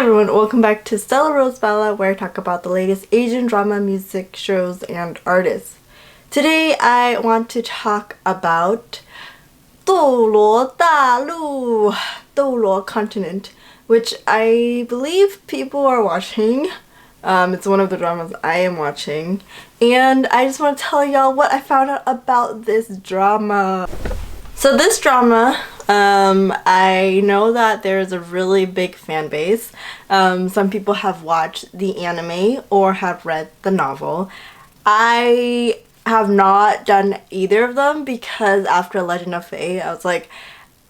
everyone, welcome back to Stella Rose Bella, where I talk about the latest Asian drama, music, shows, and artists. Today I want to talk about Dou Luo Dou Luo Continent, which I believe people are watching. It's one of the dramas I am watching, and I just want to tell y'all what I found out about this drama. So this drama, I know that there's a really big fan base. Some people have watched the anime or have read the novel. I have not done either of them because after Legend of Fei, I was like,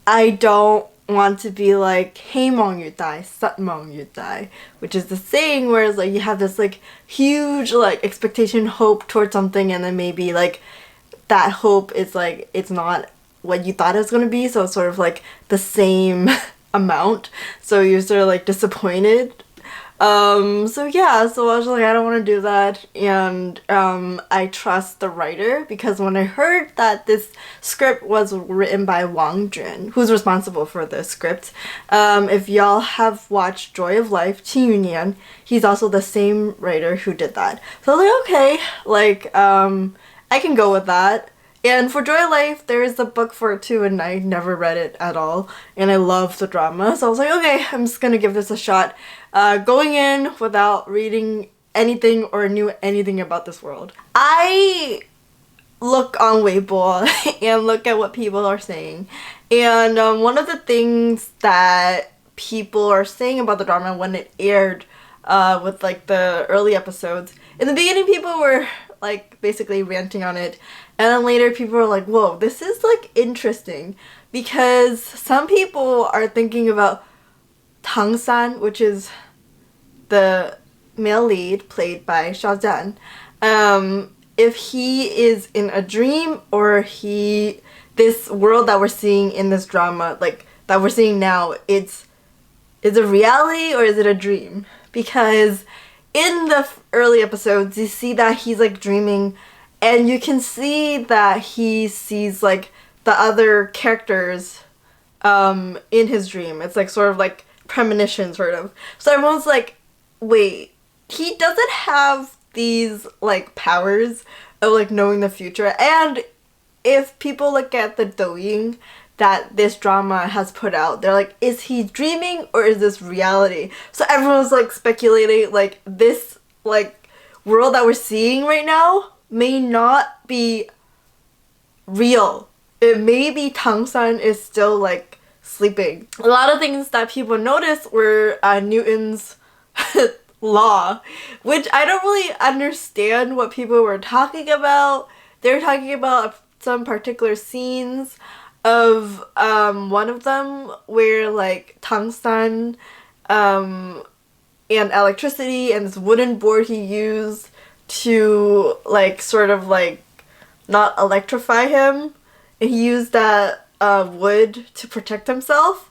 I don't want to be like Heimong yu dai, Satmong yu dai, which is the saying where it's like you have this like huge like expectation, hope towards something, and then maybe like that hope is like it's not what you thought it was going to be, so it's sort of like the same amount, so you're sort of like disappointed. So yeah, so I was like, I don't want to do that, and I trust the writer, because when I heard that this script was written by Wang Jun, who's responsible for the script, if y'all have watched Joy of Life, Qin Yunian, he's also the same writer who did that. So I was like, okay, like, I can go with that. And for Joy of Life, there is a book for it too, and I never read it at all, and I love the drama, so I was like, okay, I'm just gonna give this a shot. Going in without reading anything or knew anything about this world. I look on Weibo and look at what people are saying, and one of the things that people are saying about the drama when it aired with like the early episodes, in the beginning people were like basically ranting on it, and then later people were like, whoa, this is like interesting, because some people are thinking about Tang-san, which is the male lead played by Xiaozhan, if he is in a dream, or this world that we're seeing in this drama, like that we're seeing now, is it reality or is it a dream? Because in the early episodes you see that he's like dreaming, and you can see that he sees like the other characters in his dream. It's like sort of like premonition sort of. So everyone's like, wait, he doesn't have these like powers of like knowing the future. And if people look at the Douyin that this drama has put out, they're like, is he dreaming or is this reality? So everyone's like speculating like this like world that we're seeing right now may not be real. It may be Tang-san is still like sleeping. A lot of things that people noticed were Newton's law, which I don't really understand what people were talking about. They were talking about some particular scenes of one of them where like Tang-san and electricity and this wooden board he used to like sort of like not electrify him, and he used that wood to protect himself.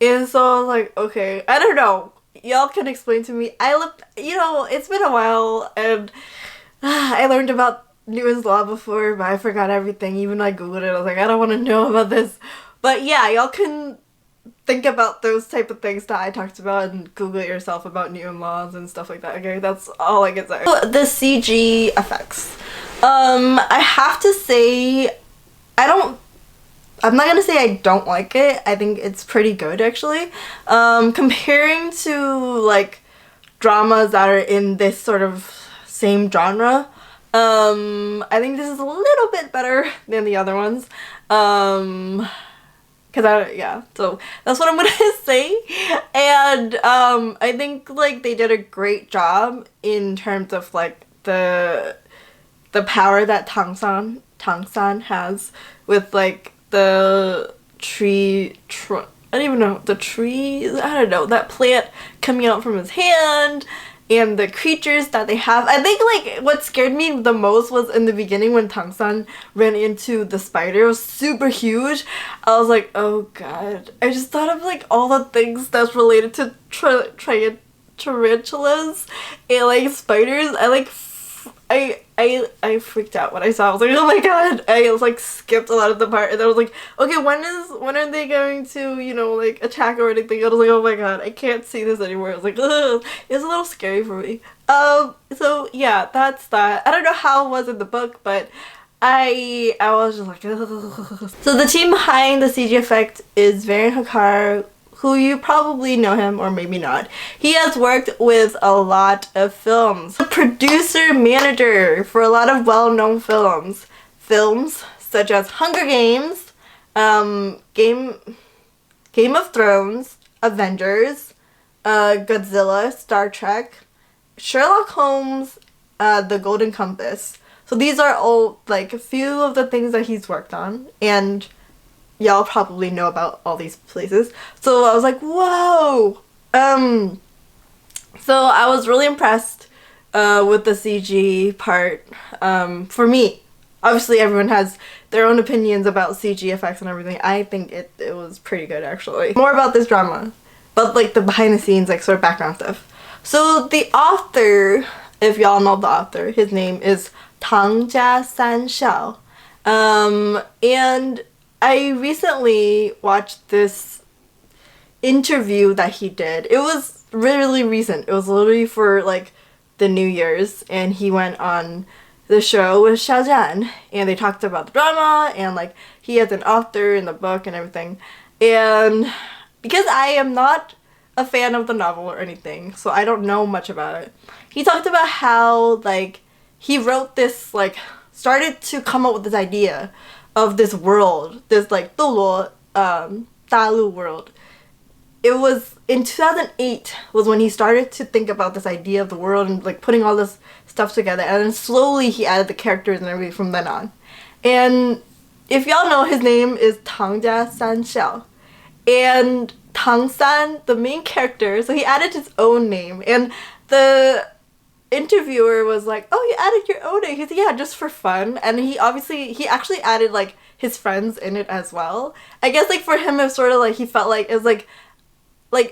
And so I was like, okay, I don't know, y'all can explain to me. It's been a while, and I learned about Newton's law before, but I forgot everything. Even I googled it, I was like, I don't want to know about this. But yeah, y'all can think about those type of things that I talked about and Google it yourself about Newton laws and stuff like that, okay? That's all I can say. The CG effects. I have to say, I'm not gonna say I don't like it. I think it's pretty good, actually. Comparing to like dramas that are in this sort of same genre, I think this is a little bit better than the other ones. So that's what I'm gonna say. And I think like they did a great job in terms of like the power that Tang-san has with like the tree, I don't even know, the trees, I don't know, that plant coming out from his hand, and the creatures that they have. I think like what scared me the most was in the beginning when Tang-san ran into the spider. It was super huge. I was like, oh god. I just thought of like all the things that's related to tarantulas and like spiders. I freaked out when I saw it. I was like, oh my god. I was like skipped a lot of the part, and I was like, okay, when are they going to, you know, like attack or anything? I was like, oh my god, I can't see this anymore. I was like, ugh. It's a little scary for me. So yeah, that's that. I don't know how it was in the book, but I was just like, ugh. So the team behind the CG effect is Varian Hakar, who you probably know him or maybe not. He has worked with a lot of films. The producer manager for a lot of well-known films. Films such as Hunger Games, Game of Thrones, Avengers, Godzilla, Star Trek, Sherlock Holmes, The Golden Compass. So these are all like a few of the things that he's worked on, and y'all probably know about all these places. So I was like, whoa! So I was really impressed with the CG part. For me, obviously everyone has their own opinions about CG effects and everything. I think it was pretty good, actually. More about this drama, but like the behind the scenes, like sort of background stuff. So the author, if y'all know the author, his name is Tang Jia San Xiao. And I recently watched this interview that he did. It was really recent. It was literally for like the New Year's, and he went on the show with Xiaojian, and they talked about the drama, and like he has an author in the book and everything. And because I am not a fan of the novel or anything, so I don't know much about it, he talked about how like he wrote this, like started to come up with this idea of this world, this like Dou Luo Dalu world. It was in 2008 was when he started to think about this idea of the world and like putting all this stuff together, and then slowly he added the characters and everything from then on. And if y'all know, his name is Tang Jia San Xiao, and Tang San, the main character, so he added his own name, and the interviewer was like, oh, you added your own name? He said, yeah, just for fun. And he actually added like his friends in it as well. I guess like for him it was sort of like he felt like it was like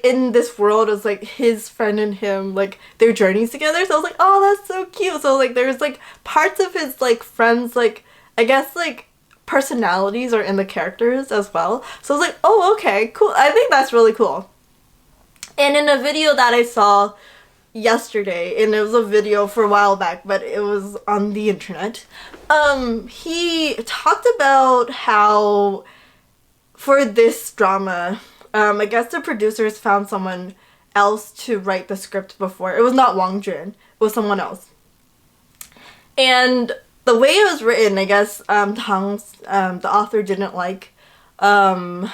in this world it was like his friend and him, like their journeys together. So I was like, oh, that's so cute. So like there's like parts of his like friends, like I guess like personalities are in the characters as well. So I was like, oh, okay, cool. I think that's really cool. And in a video that I saw yesterday, and it was a video for a while back, but it was on the internet, he talked about how for this drama, I guess the producers found someone else to write the script before. It was not Wang Jun, it was someone else. And the way it was written, I guess the author didn't like the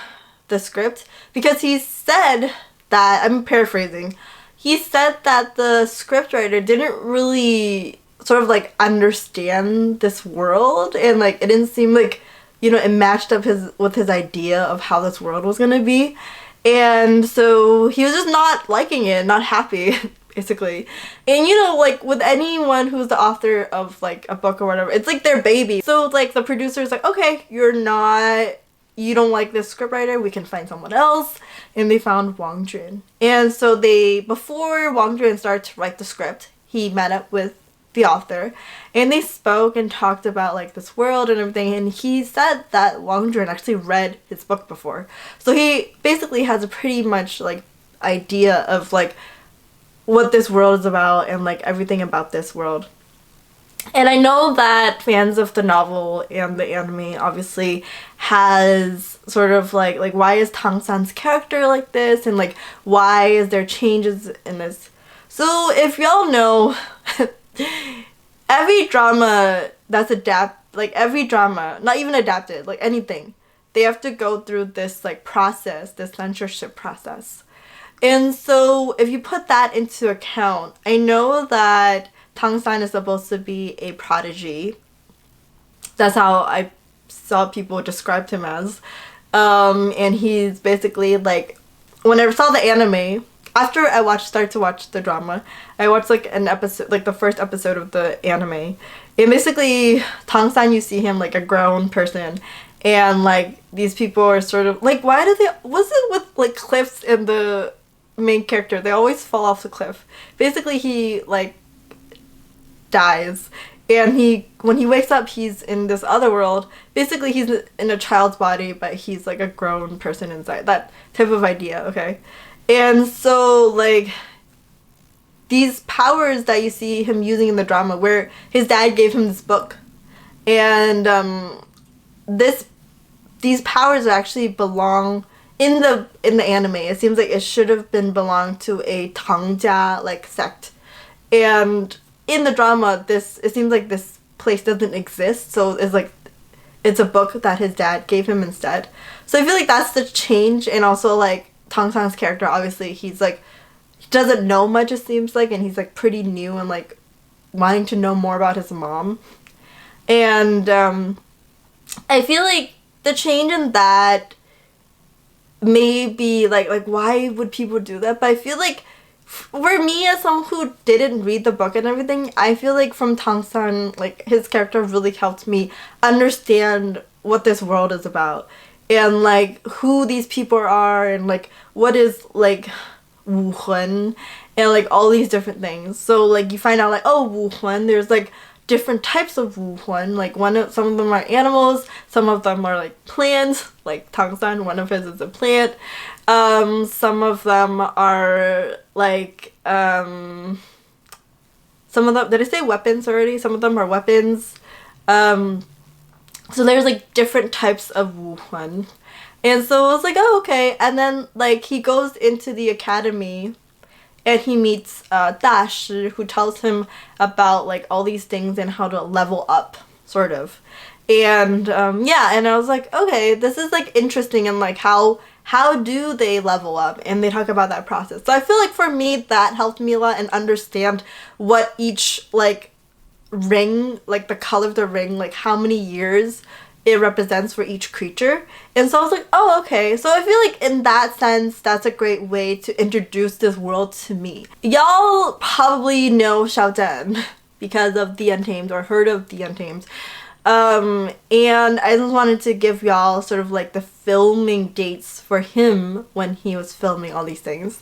script, because he said that, I'm paraphrasing, he said that the scriptwriter didn't really sort of like understand this world, and like it didn't seem like, you know, it matched up with his idea of how this world was gonna be. And so he was just not liking it, not happy, basically. And you know, like with anyone who's the author of like a book or whatever, it's like their baby. So like the producer's like, okay, you don't like this scriptwriter, we can find someone else. And they found Wang Jun. And so before Wang Jun started to write the script, he met up with the author, and they spoke and talked about like this world and everything, and he said that Wang Jun actually read his book before. So he basically has a pretty much like idea of like what this world is about and like everything about this world. And I know that fans of the novel and the anime obviously has sort of like why is Tang San's character like this, and like why is there changes in this. So if y'all know, every drama that's every drama, not even adapted, like anything, they have to go through this like process, this censorship process. And so if you put that into account, I know that Tang San is supposed to be a prodigy. That's how I saw people described him as. And he's basically like, when I saw the anime, after I started to watch the drama, I watched like an episode, like the first episode of the anime. And basically, Tang San, you see him like a grown person, and like these people are sort of like, why do they? Was it with like cliffs and the main character? They always fall off the cliff. Basically, he like dies, and when he wakes up, he's in this other world. Basically, he's in a child's body, but he's like a grown person inside. That type of idea, okay? And so, like, these powers that you see him using in the drama, where his dad gave him this book, and these powers actually belong in the anime. It seems like it should have been belonged to a Tangjia like sect, and in the drama, it seems like this place doesn't exist. So it's a book that his dad gave him instead. So I feel like that's the change, and also like Tang Sang's character, obviously he's like, he doesn't know much, it seems like, and he's like pretty new and like wanting to know more about his mom. And I feel like the change in that may be like why would people do that? But I feel like for me, as someone who didn't read the book and everything, I feel like from Tang San, like, his character really helped me understand what this world is about, and like who these people are, and like what is like Wu Hun, and like all these different things. So like you find out like, oh, Wu Hun, there's like different types of Wu Hun. Like some of them are animals, some of them are like plants, like Tang San, one of his is a plant. Some of them are like some of them, did I say weapons already? Some of them are weapons. So there's like different types of Wu Hun. And so I was like, oh, okay. And then like he goes into the academy and he meets Da Shi, who tells him about like all these things and how to level up, sort of. And yeah, and I was like, okay, this is like interesting, and like how do they level up, and they talk about that process. So I feel like for me that helped me a lot, and understand what each like ring, like the color of the ring, like how many years it represents for each creature. And so I was like, oh, okay. So I feel like in that sense, that's a great way to introduce this world to me. Y'all probably know Xiao Zhan because of The Untamed, or heard of The Untamed. And I just wanted to give y'all sort of like the filming dates for him when he was filming all these things.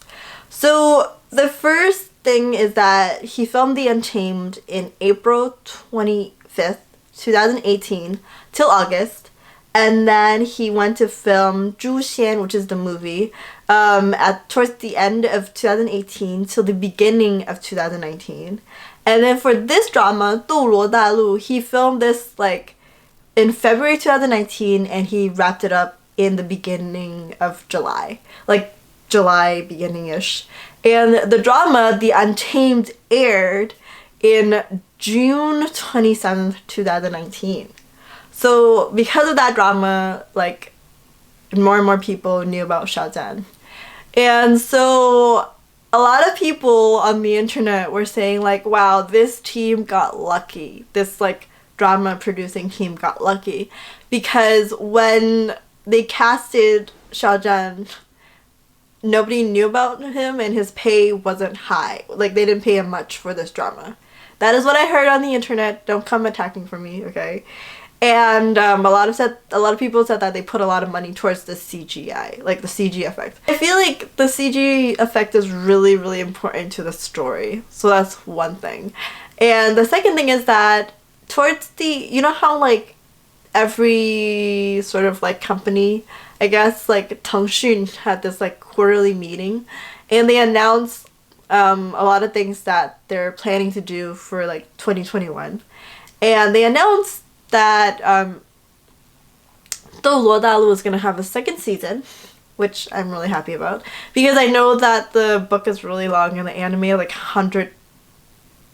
So the first thing is that he filmed The Untamed in April 25th, 2018 till August, and then he went to film Zhu Xian, which is the movie, towards the end of 2018 till the beginning of 2019. And then for this drama, Dou Luo Continent, he filmed this like in February 2019, and he wrapped it up in the beginning of July, like July beginning-ish. And the drama, The Untamed, aired in June 27th, 2019. So because of that drama, like, more and more people knew about Xiao Zhan. And so a lot of people on the internet were saying like, wow, this team got lucky. This like drama producing team got lucky, because when they casted Xiao Zhan, nobody knew about him and his pay wasn't high. Like, they didn't pay him much for this drama. That is what I heard on the internet. Don't come attacking for me, okay? And a lot of people said that they put a lot of money towards the CGI, like the CG effect. I feel like the CG effect is really, really important to the story. So that's one thing. And the second thing is that towards you know how like every sort of like company, I guess, like Tengxun had this like quarterly meeting, and they announced a lot of things that they're planning to do for like 2021. And they announced that Dou Luo Continent is going to have a second season, which I'm really happy about, because I know that the book is really long and the anime like 100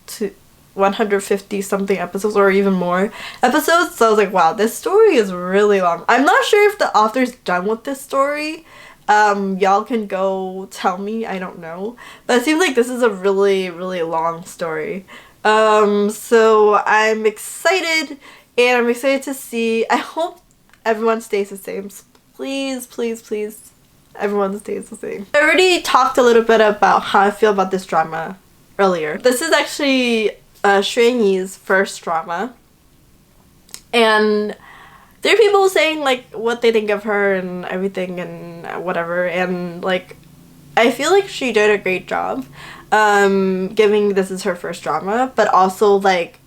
to 150 something episodes, or even more episodes. So I was like, wow, this story is really long. I'm not sure if the author's done with this story. Y'all can go tell me, I don't know. But it seems like this is a really, really long story. So I'm excited, and I'm excited to see. I hope everyone stays the same. Please, please, please, everyone stays the same. I already talked a little bit about how I feel about this drama earlier. This is actually Xuan Yi's first drama, and there are people saying like what they think of her and everything and whatever, and like I feel like she did a great job, given this is her first drama, but also like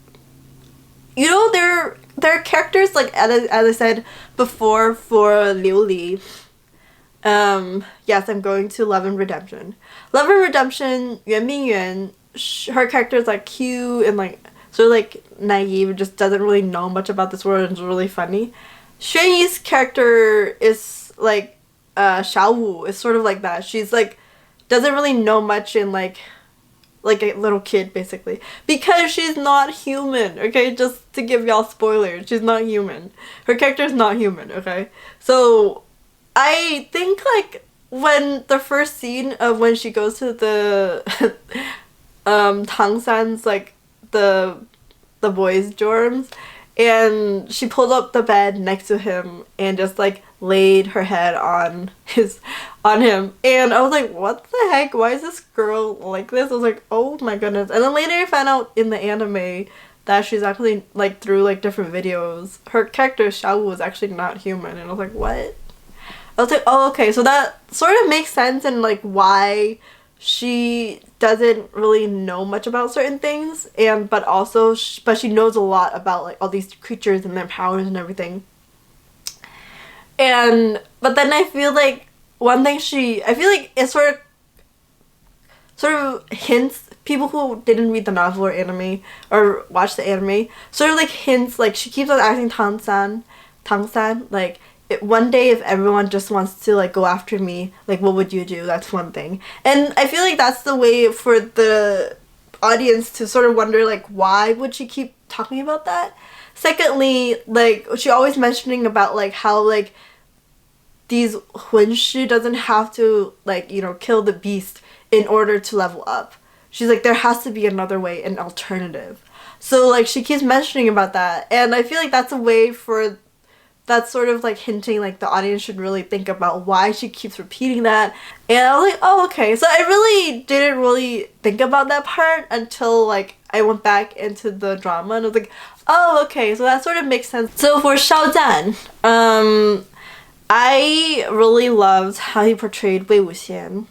you know, there are characters like as I said before for Liu Li. Yes, I'm going to Love and Redemption. Love and Redemption, Yuan Mingyuan, her character is like cute and like sort of like naive, just doesn't really know much about this world and is really funny. Xuan Yi's character is like Xiaowu is sort of like that. She's like doesn't really know much and like a little kid basically, because she's not human. Okay, just to give y'all spoilers, she's not human. Her character is not human. Okay, so I think like when the first scene of when she goes to the Tang San's like the boys' dorms, and she pulled up the bed next to him and just like laid her head on him, and I was like, what the heck, why is this girl like this? I was like, oh my goodness. And then later I found out in the anime that she's actually like through like different videos, her character Xiaowu was actually not human, and I was like, what? I was like, oh, okay, so that sort of makes sense and like why she doesn't really know much about certain things, and but she knows a lot about like all these creatures and their powers and everything. And but then I feel like one thing I feel like it sort of hints, people who didn't read the novel or anime or watch the anime sort of like hints, like she keeps on asking Tang San like, one day if everyone just wants to like go after me, like what would you do? That's one thing. And I feel like that's the way for the audience to sort of wonder like, why would she keep talking about that? Secondly, like she always mentioning about like how like these Hunshi doesn't have to like, you know, kill the beast in order to level up. She's like, there has to be another way, an alternative. So like she keeps mentioning about that, and I feel like that's a way for that's sort of like hinting like the audience should really think about why she keeps repeating that. And I was like, oh, okay. So I really didn't really think about that part until like I went back into the drama, and I was like, oh, okay, so that sort of makes sense. So for Xiao Zhan, I really loved how he portrayed Wei Wuxian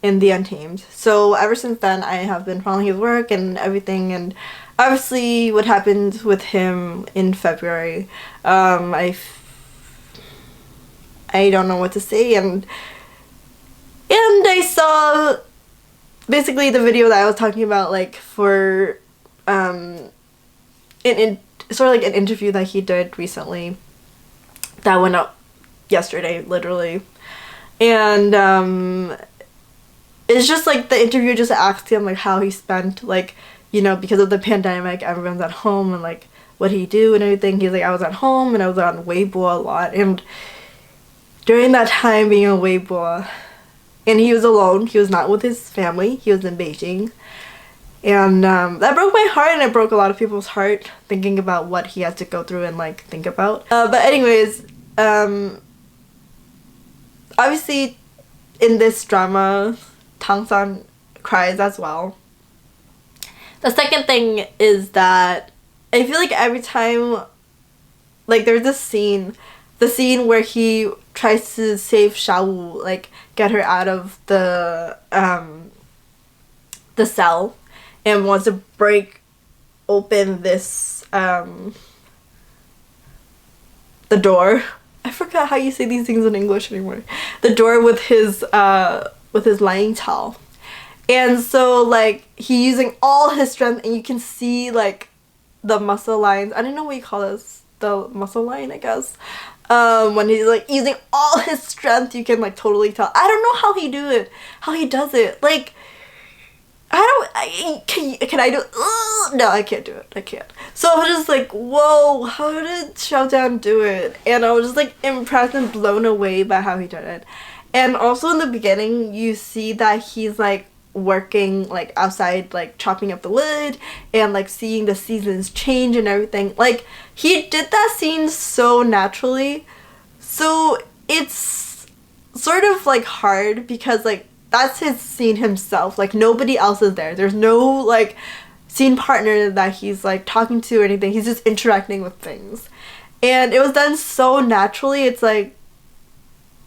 in The Untamed. So ever since then I have been following his work and everything, and obviously what happened with him in February, I don't know what to say, and I saw basically the video that I was talking about, like for in sort of like an interview that he did recently that went up yesterday literally, and it's just like the interview just asked him like how he spent, like, you know, because of the pandemic everyone's at home, and like what he do and everything. He's like, I was at home and I was on Weibo a lot, and during that time being on Weibo, and he was alone, he was not with his family, he was in Beijing, and that broke my heart, and it broke a lot of people's heart thinking about what he had to go through and like think about. But anyways, obviously in this drama Tang San cries as well. The second thing is that I feel like every time, like there's this scene, the scene where he tries to save Xiaowu, like get her out of the cell, and wants to break open this the door. I forgot how you say these things in English anymore. The door with his lying towel. And so like he using all his strength, and you can see like the muscle lines. I don't know what you call this, the muscle line, I guess. When he's like using all his strength, you can like totally tell. I don't know how he does it. Like can I do it? No, I can't do it. I can't. So I was just like, whoa, how did Xiao Zhan do it? And I was just like impressed and blown away by how he did it. And also in the beginning you see that he's like working like outside, like chopping up the wood and like seeing the seasons change and everything. Like he did that scene so naturally, so it's sort of like hard because like that's his scene himself, like nobody else is there, there's no like scene partner that he's like talking to or anything, he's just interacting with things, and it was done so naturally. It's like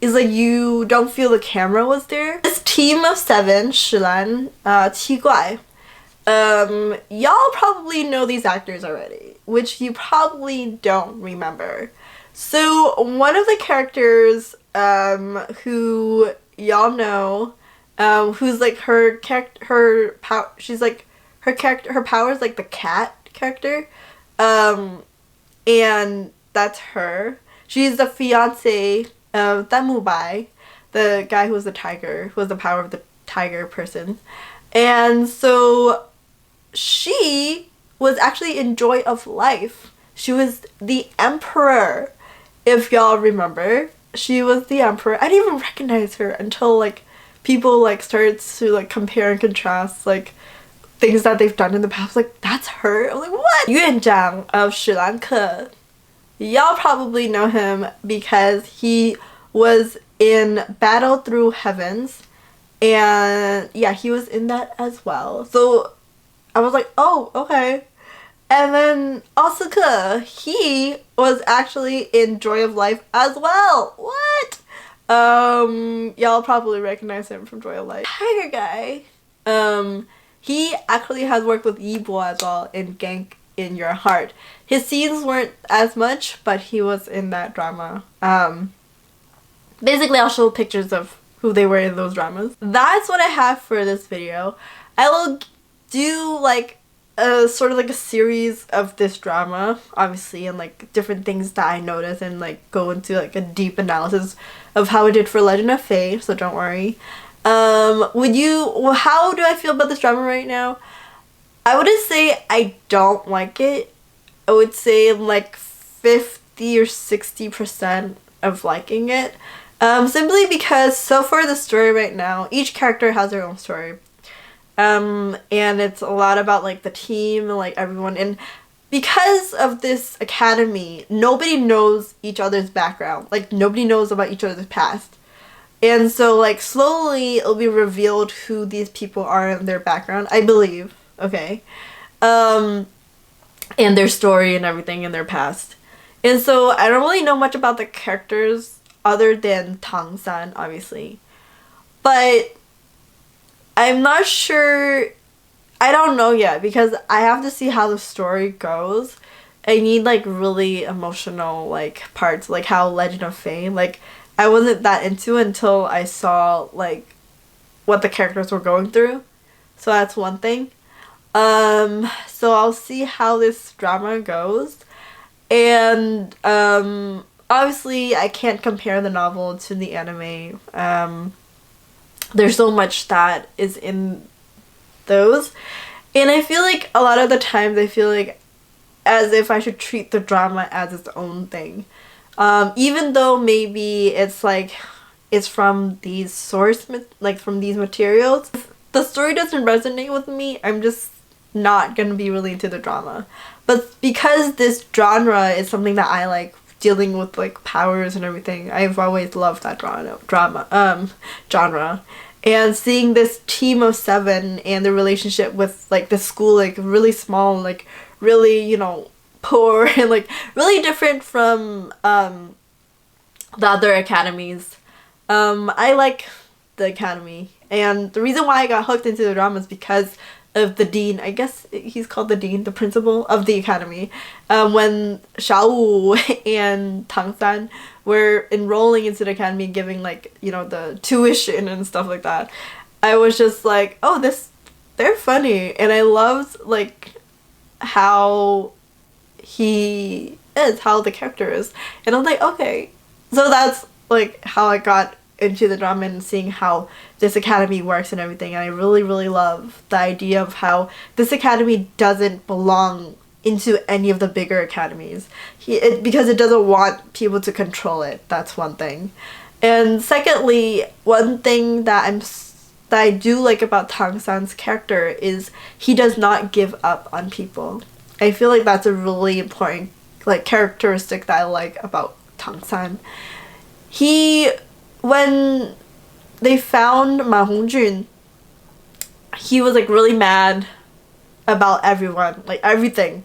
you don't feel the camera was there. This team of 7, Shilan, 七怪, y'all probably know these actors already, which you probably don't remember. So one of the characters who y'all know, who's like her power is like the cat character, and that's her. She's the fiance of Tamubai, the guy who was the tiger, who was the power of the tiger person. And so she was actually in Joy of Life. She was the emperor, if y'all remember. She was the emperor. I didn't even recognize her until like people like started to like compare and contrast like things that they've done in the past. Like, that's her? I'm like, what? Yuan Zhang of Sri Lanka. Y'all probably know him because he was in Battle Through Heavens, and yeah, he was in that as well. So I was like, oh, okay. And then Asuka, he was actually in Joy of Life as well. What? Y'all probably recognize him from Joy of Life. Tiger guy. He actually has worked with Yibo as well in Gank in Your Heart. His scenes weren't as much, but he was in that drama. Basically, I'll show pictures of who they were in those dramas. That's what I have for this video. I will do like a sort of like a series of this drama, obviously, and like different things that I noticed, and like go into like a deep analysis of how it did for Legend of Fei, so don't worry. How do I feel about this drama right now? I wouldn't say I don't like it. I would say like 50 or 60% of liking it. Simply because so far the story right now, each character has their own story. And it's a lot about like the team and like everyone, and because of this academy, nobody knows each other's background. Like, nobody knows about each other's past. And so like slowly it'll be revealed who these people are and their background, I believe. Okay. And their story and everything in their past. And so I don't really know much about the characters other than Tang-san, obviously. But I'm not sure. I don't know yet because I have to see how the story goes. I need like really emotional like parts, like how Legend of Fei, like I wasn't that into it until I saw like what the characters were going through. So that's one thing. So I'll see how this drama goes. And obviously I can't compare the novel to the anime. There's so much that is in those, and I feel like a lot of the times I feel like as if I should treat the drama as its own thing, even though maybe it's like it's from these from these materials. If the story doesn't resonate with me, I'm just not gonna be really into the drama. But because this genre is something that I like, dealing with like powers and everything, I've always loved that genre. And seeing this team of 7 and the relationship with like the school, like really small, like really, you know, poor and like really different from the other academies. I like the academy, and the reason why I got hooked into the drama is because of the dean. I guess he's called the dean, the principal of the academy. When Sooooo and Tang-san were enrolling into the academy, giving like, you know, the tuition and stuff like that, I was just like, oh, they're funny, and I loved like how the character is, and I'm like, okay, so that's like how I got into the drama and seeing how this academy works and everything. And I really, really love the idea of how this academy doesn't belong into any of the bigger academies because it doesn't want people to control it. That's one thing. And secondly, one thing that I do like about Tang-san's character is he does not give up on people. I feel like that's a really important like characteristic that I like about Tang-san. When they found Ma Hongjun, he was like really mad about everyone, like everything.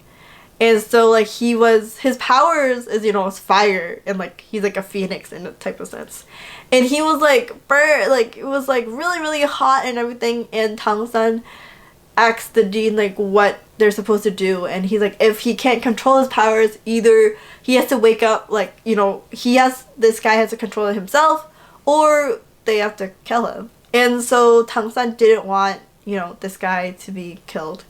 And so like his powers is, you know, is fire, and like he's like a phoenix in a type of sense. And he was like it was like really, really hot and everything, and Tang-san asks the dean like what they're supposed to do, and he's like, if he can't control his powers, either he has to wake up, like, you know, this guy has to control it himself, or they have to kill him. And so Tang San didn't want, you know, this guy to be killed,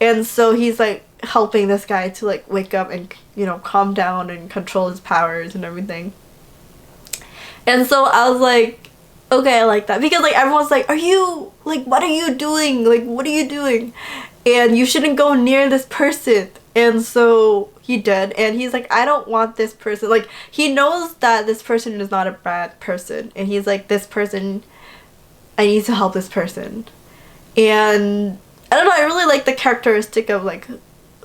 and so he's like helping this guy to like wake up and, you know, calm down and control his powers and everything. And so I was like, okay, I like that, because like everyone's like, are you like, what are you doing, like, what are you doing, and you shouldn't go near this person. And so he did, and he's like, I don't want this person, like, he knows that this person is not a bad person, and he's like, this person, I need to help this person. And I don't know, I really like the characteristic of like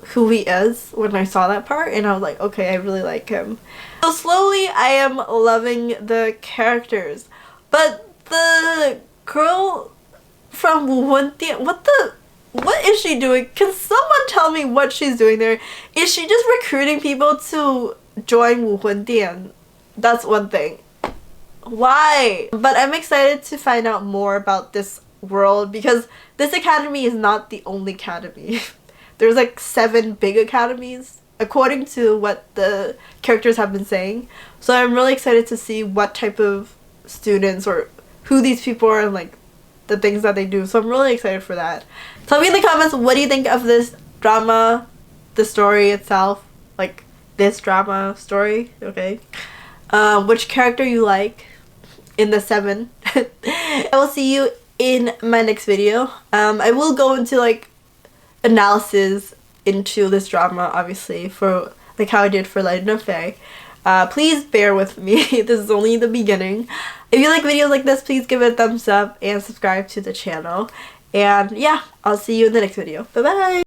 who he is when I saw that part, and I was like, okay, I really like him. So slowly I am loving the characters. But the girl from Wuhundian, what is she doing? Can someone tell me what she's doing there? Is she just recruiting people to join Wuhundian? That's one thing. Why? But I'm excited to find out more about this world, because this academy is not the only academy. There's like 7 big academies, according to what the characters have been saying. So I'm really excited to see what type of students or who these people are and like the things that they do. So I'm really excited for that. Tell me in the comments, what do you think of this drama, the story itself, like this drama story, okay? Which character you like in the 7. I will see you in my next video. I will go into like analysis into this drama, obviously, for like how I did for Legend of Fei. Please bear with me. This is only the beginning. If you like videos like this, please give it a thumbs up and subscribe to the channel. And yeah, I'll see you in the next video. Bye bye!